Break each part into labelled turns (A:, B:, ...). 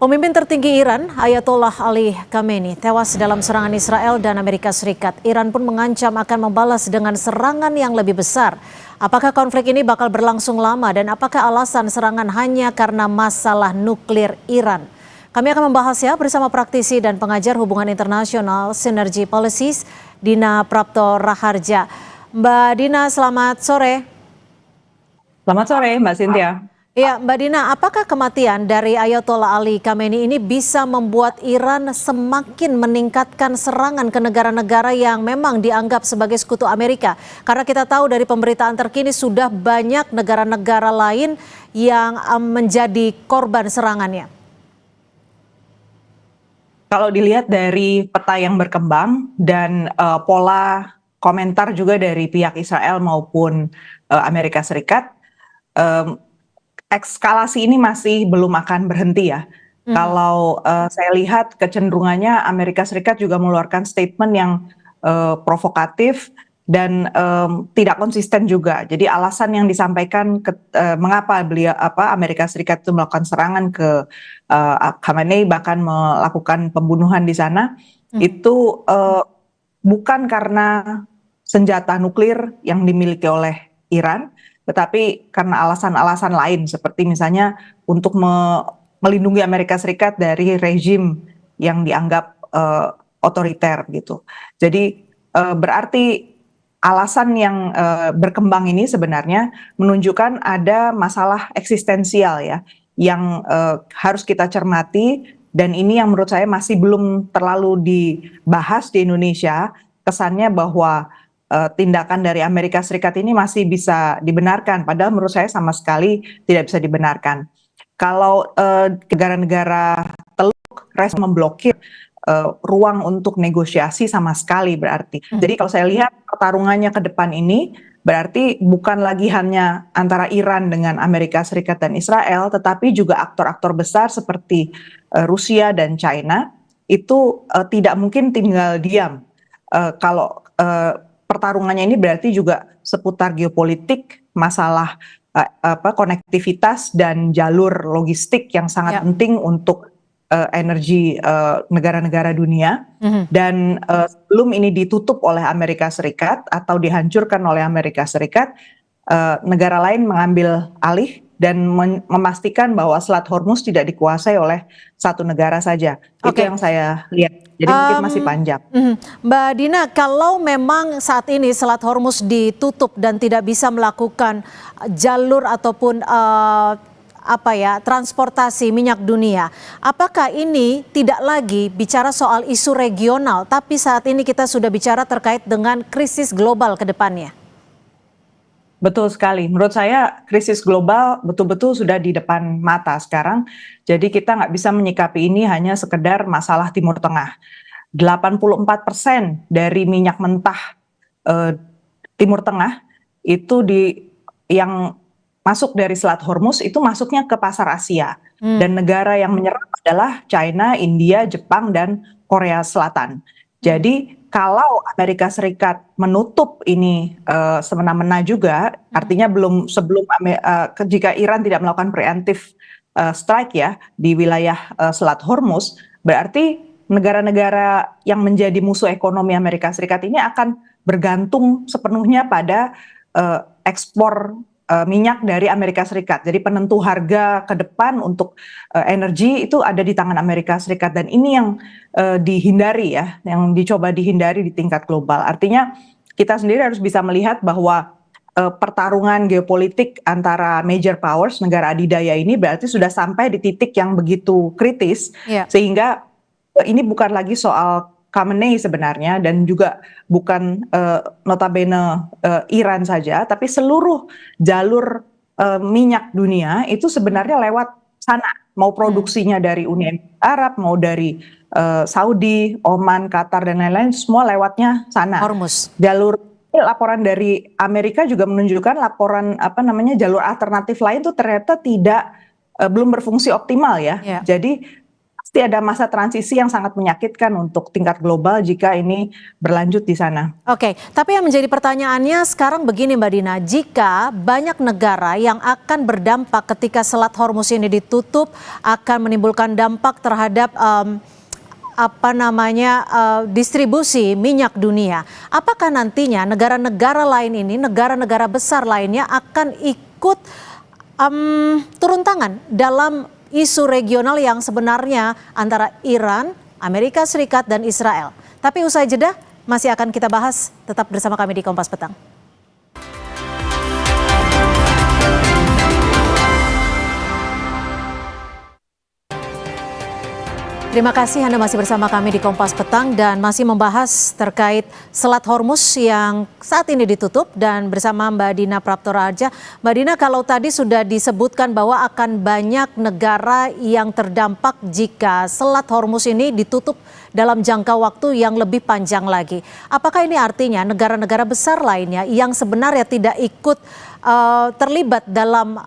A: Pemimpin tertinggi Iran, Ayatollah Ali Khamenei, tewas dalam serangan Israel dan Amerika Serikat. Iran pun mengancam akan membalas dengan serangan yang lebih besar. Apakah konflik ini bakal berlangsung lama dan apakah alasan serangan hanya karena masalah nuklir Iran? Kami akan membahasnya bersama praktisi dan pengajar hubungan internasional Synergy Policies, Dina Prapto Raharja. Mbak Dina, selamat sore.
B: Selamat sore, Mbak Cynthia.
A: Ya, Mbak Dina, apakah kematian dari Ayatollah Ali Khamenei ini bisa membuat Iran semakin meningkatkan serangan ke negara-negara yang memang dianggap sebagai sekutu Amerika? Karena kita tahu dari pemberitaan terkini sudah banyak negara-negara lain yang menjadi korban serangannya.
B: Kalau dilihat dari peta yang berkembang dan pola komentar juga dari pihak Israel maupun Amerika Serikat, eskalasi ini masih belum akan berhenti ya. Kalau saya lihat kecenderungannya Amerika Serikat juga mengeluarkan statement yang provokatif dan tidak konsisten juga. Jadi alasan yang disampaikan mengapa Amerika Serikat itu melakukan serangan ke Khamenei bahkan melakukan pembunuhan di sana itu bukan karena senjata nuklir yang dimiliki oleh Iran, tetapi karena alasan-alasan lain seperti misalnya untuk melindungi Amerika Serikat dari rezim yang dianggap otoriter gitu. Jadi berarti alasan yang berkembang ini sebenarnya menunjukkan ada masalah eksistensial ya yang harus kita cermati, dan ini yang menurut saya masih belum terlalu dibahas di Indonesia. Kesannya bahwa tindakan dari Amerika Serikat ini masih bisa dibenarkan, padahal menurut saya sama sekali tidak bisa dibenarkan. Kalau negara-negara Teluk memblokir ruang untuk negosiasi sama sekali berarti. Jadi kalau saya lihat pertarungannya ke depan ini berarti bukan lagi hanya antara Iran dengan Amerika Serikat dan Israel, tetapi juga aktor-aktor besar seperti Rusia dan China itu tidak mungkin tinggal diam. Kalau pertarungannya ini berarti juga seputar geopolitik, masalah konektivitas dan jalur logistik yang sangat penting untuk energi negara-negara dunia. Dan sebelum ini ditutup oleh Amerika Serikat atau dihancurkan oleh Amerika Serikat, negara lain mengambil alih dan memastikan bahwa Selat Hormuz tidak dikuasai oleh satu negara saja. Itu yang saya lihat. Jadi mungkin masih panjang.
A: Mbak Dina, kalau memang saat ini Selat Hormuz ditutup dan tidak bisa melakukan jalur ataupun transportasi minyak dunia, apakah ini tidak lagi bicara soal isu regional, tapi saat ini kita sudah bicara terkait dengan krisis global ke depannya?
B: Betul sekali. Menurut saya krisis global betul-betul sudah di depan mata sekarang. Jadi kita nggak bisa menyikapi ini hanya sekedar masalah Timur Tengah. 84% dari minyak mentah Timur Tengah itu yang masuk dari Selat Hormuz itu masuknya ke pasar Asia. Dan negara yang menyerap adalah China, India, Jepang, dan Korea Selatan. Jadi kalau Amerika Serikat menutup ini semena-mena juga, artinya jika Iran tidak melakukan preemptive strike ya di wilayah Selat Hormuz, berarti negara-negara yang menjadi musuh ekonomi Amerika Serikat ini akan bergantung sepenuhnya pada ekspor minyak dari Amerika Serikat. Jadi penentu harga ke depan untuk energi itu ada di tangan Amerika Serikat, dan ini yang dihindari ya, yang dicoba dihindari di tingkat global. Artinya kita sendiri harus bisa melihat bahwa pertarungan geopolitik antara major powers, negara adidaya ini berarti sudah sampai di titik yang begitu kritis, sehingga ini bukan lagi soal Khamenei sebenarnya, dan juga bukan notabene Iran saja, tapi seluruh jalur minyak dunia itu sebenarnya lewat sana. Mau produksinya dari Uni Emirat Arab, mau dari Saudi, Oman, Qatar, dan lain-lain, semua lewatnya sana.
A: Hormuz.
B: Laporan dari Amerika juga menunjukkan jalur alternatif lain tuh ternyata belum berfungsi optimal ya. Jadi pasti ada masa transisi yang sangat menyakitkan untuk tingkat global jika ini berlanjut di sana.
A: Oke, tapi yang menjadi pertanyaannya sekarang begini Mbak Dina, jika banyak negara yang akan berdampak ketika Selat Hormuz ini ditutup akan menimbulkan dampak terhadap distribusi minyak dunia. Apakah nantinya negara-negara lain ini, negara-negara besar lainnya akan ikut turun tangan dalam isu regional yang sebenarnya antara Iran, Amerika Serikat, dan Israel? Tapi usai jeda masih akan kita bahas, tetap bersama kami di Kompas Petang. Terima kasih Anda masih bersama kami di Kompas Petang dan masih membahas terkait Selat Hormuz yang saat ini ditutup dan bersama Mbak Dina Praptoraharja. Mbak Dina, kalau tadi sudah disebutkan bahwa akan banyak negara yang terdampak jika Selat Hormuz ini ditutup dalam jangka waktu yang lebih panjang lagi. Apakah ini artinya negara-negara besar lainnya yang sebenarnya tidak ikut terlibat dalam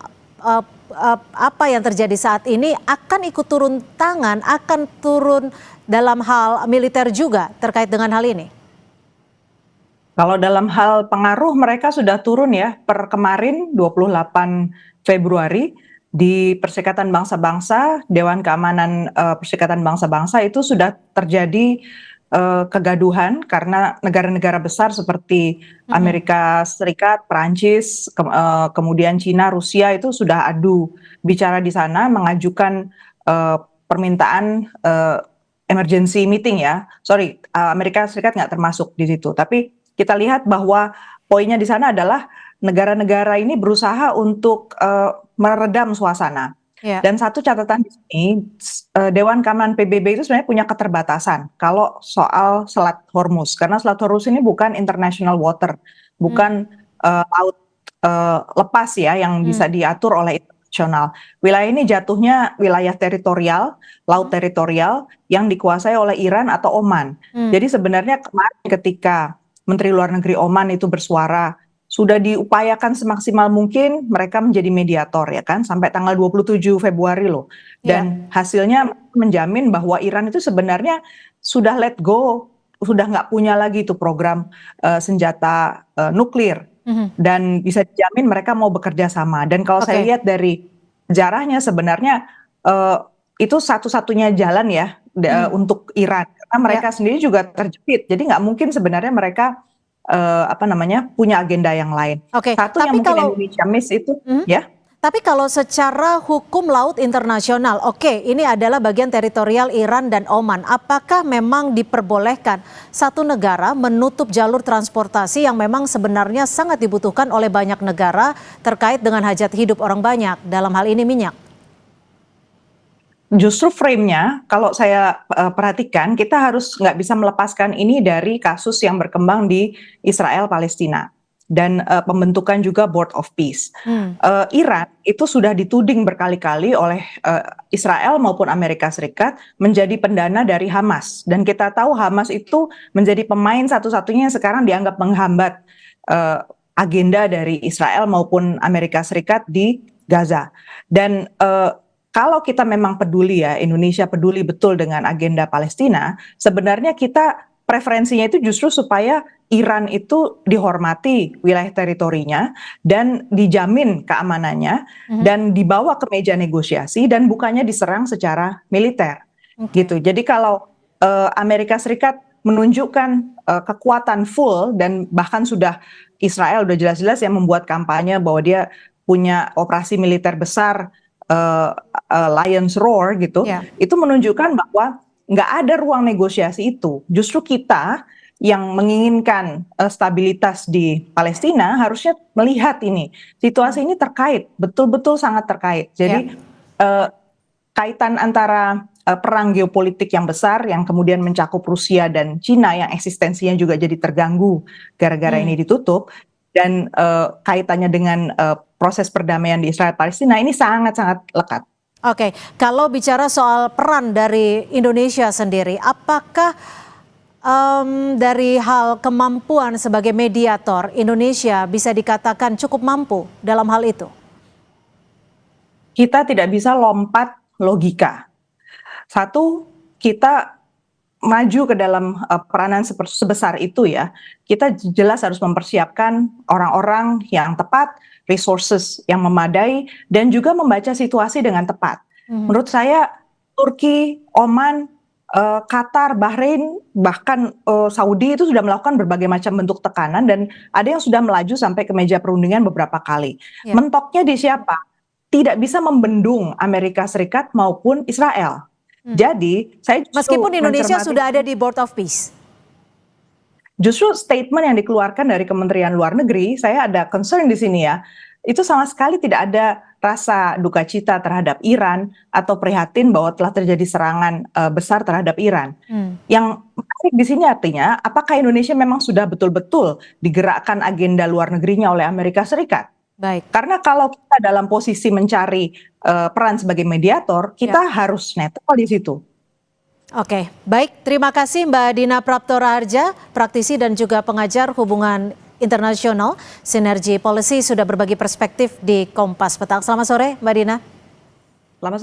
A: apa yang terjadi saat ini akan ikut turun tangan, akan turun dalam hal militer juga terkait dengan hal ini?
B: Kalau dalam hal pengaruh mereka sudah turun ya, per kemarin 28 Februari di Perserikatan Bangsa-Bangsa, Dewan Keamanan Perserikatan Bangsa-Bangsa itu sudah terjadi kegaduhan karena negara-negara besar seperti Amerika Serikat, Perancis, kemudian Cina, Rusia itu sudah adu bicara di sana mengajukan permintaan emergency meeting ya. Sorry, Amerika Serikat nggak termasuk di situ. Tapi kita lihat bahwa poinnya di sana adalah negara-negara ini berusaha untuk meredam suasana. Yeah. Dan satu catatan di sini, Dewan Keamanan PBB itu sebenarnya punya keterbatasan kalau soal Selat Hormuz, karena Selat Hormuz ini bukan international water, bukan laut lepas ya yang bisa diatur oleh internasional. Wilayah ini jatuhnya wilayah teritorial, laut teritorial yang dikuasai oleh Iran atau Oman. Jadi sebenarnya kemarin ketika Menteri Luar Negeri Oman itu bersuara, sudah diupayakan semaksimal mungkin mereka menjadi mediator ya kan sampai tanggal 27 Februari loh. Dan hasilnya menjamin bahwa Iran itu sebenarnya sudah let go, sudah nggak punya lagi itu program senjata nuklir. Dan bisa dijamin mereka mau bekerja sama. Dan kalau saya lihat dari sejarahnya sebenarnya itu satu-satunya jalan ya untuk Iran. Karena mereka sendiri juga terjepit. Jadi nggak mungkin sebenarnya mereka punya agenda yang lain. Satu yang mungkin kalau Indonesia miss itu ya.
A: Tapi kalau secara hukum laut internasional, ini adalah bagian teritorial Iran dan Oman. Apakah memang diperbolehkan satu negara menutup jalur transportasi yang memang sebenarnya sangat dibutuhkan oleh banyak negara terkait dengan hajat hidup orang banyak, dalam hal ini minyak?
B: Justru frame-nya, kalau saya perhatikan, kita harus nggak bisa melepaskan ini dari kasus yang berkembang di Israel Palestina dan pembentukan juga Board of Peace. Iran itu sudah dituding berkali-kali oleh Israel maupun Amerika Serikat menjadi pendana dari Hamas, dan kita tahu Hamas itu menjadi pemain satu-satunya yang sekarang dianggap menghambat agenda dari Israel maupun Amerika Serikat di Gaza. Dan kalau kita memang peduli ya, Indonesia peduli betul dengan agenda Palestina, sebenarnya kita preferensinya itu justru supaya Iran itu dihormati wilayah teritorinya dan dijamin keamanannya dan dibawa ke meja negosiasi dan bukannya diserang secara militer. Gitu. Jadi kalau Amerika Serikat menunjukkan kekuatan full dan bahkan sudah Israel udah jelas-jelas yang membuat kampanye bahwa dia punya operasi militer besar, Lion's Roar gitu, itu menunjukkan bahwa nggak ada ruang negosiasi itu. Justru kita yang menginginkan stabilitas di Palestina harusnya melihat ini. Situasi ini terkait, betul-betul sangat terkait. Jadi kaitan antara perang geopolitik yang besar yang kemudian mencakup Rusia dan Cina yang eksistensinya juga jadi terganggu gara-gara ini ditutup, dan kaitannya dengan proses perdamaian di Israel Palestina ini sangat-sangat lekat.
A: Kalau bicara soal peran dari Indonesia sendiri, apakah dari hal kemampuan sebagai mediator, Indonesia bisa dikatakan cukup mampu dalam hal itu?
B: Kita tidak bisa lompat logika. Satu, kita maju ke dalam peranan sebesar itu ya, kita jelas harus mempersiapkan orang-orang yang tepat, resources yang memadai, dan juga membaca situasi dengan tepat. Menurut saya Turki, Oman, Qatar, Bahrain, bahkan Saudi itu sudah melakukan berbagai macam bentuk tekanan dan ada yang sudah melaju sampai ke meja perundingan beberapa kali.
A: Ya.
B: Mentoknya di siapa? Tidak bisa membendung Amerika Serikat maupun Israel. Jadi, saya justru
A: Meskipun Indonesia
B: mencermati,
A: sudah ada di Board of Peace.
B: justru statement yang dikeluarkan dari Kementerian Luar Negeri, saya ada concern di sini ya, itu sama sekali tidak ada rasa duka cita terhadap Iran atau prihatin bahwa telah terjadi serangan besar terhadap Iran. Yang menarik di sini artinya, apakah Indonesia memang sudah betul-betul digerakkan agenda luar negerinya oleh Amerika Serikat?
A: Baik.
B: Karena kalau kita dalam posisi mencari peran sebagai mediator, kita harus netral di situ.
A: Oke, baik. Terima kasih Mbak Dina Praptora Harja, praktisi dan juga pengajar hubungan internasional Sinergi Policy sudah berbagi perspektif di Kompas Petang. Selamat sore Mbak Dina.
B: Selamat sore.